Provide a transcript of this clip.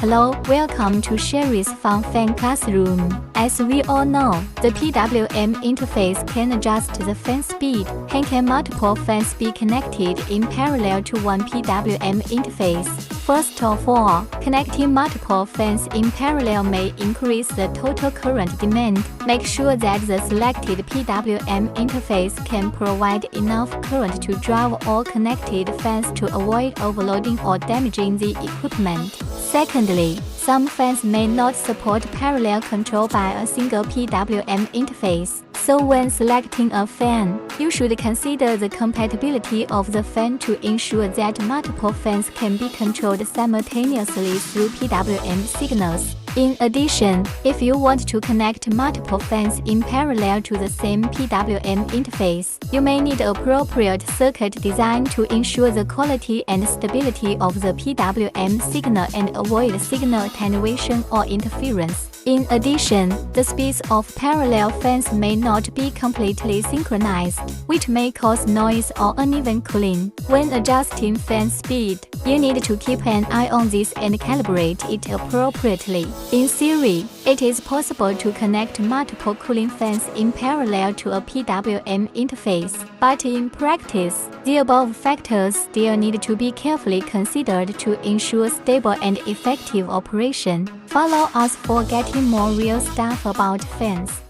Hello, welcome to Sherry's Fun Fan Classroom. As we all know, the PWM interface can adjust the fan speed. How can multiple fans be connected in parallel to one PWM interface? First of all, connecting multiple fans in parallel may increase the total current demand. Make sure that the selected PWM interface can provide enough current to drive all connected fans to avoid overloading or damaging the equipment. Secondly, some fans may not support parallel control by a single PWM interface. So when selecting a fan, you should consider the compatibility of the fan to ensure that multiple fans can be controlled simultaneously through PWM signals. In addition, if you want to connect multiple fans in parallel to the same PWM interface, you may need appropriate circuit design to ensure the quality and stability of the PWM signal and avoid signal attenuation or interference. In addition, the speeds of parallel fans may not be completely synchronized, which may cause noise or uneven cooling. When adjusting fan speed, you need to keep an eye on this and calibrate it appropriately. In theory, it is possible to connect multiple cooling fans in parallel to a PWM interface, but in practice, the above factors still need to be carefully considered to ensure stable and effective operation. Follow us for getting more real stuff about fans.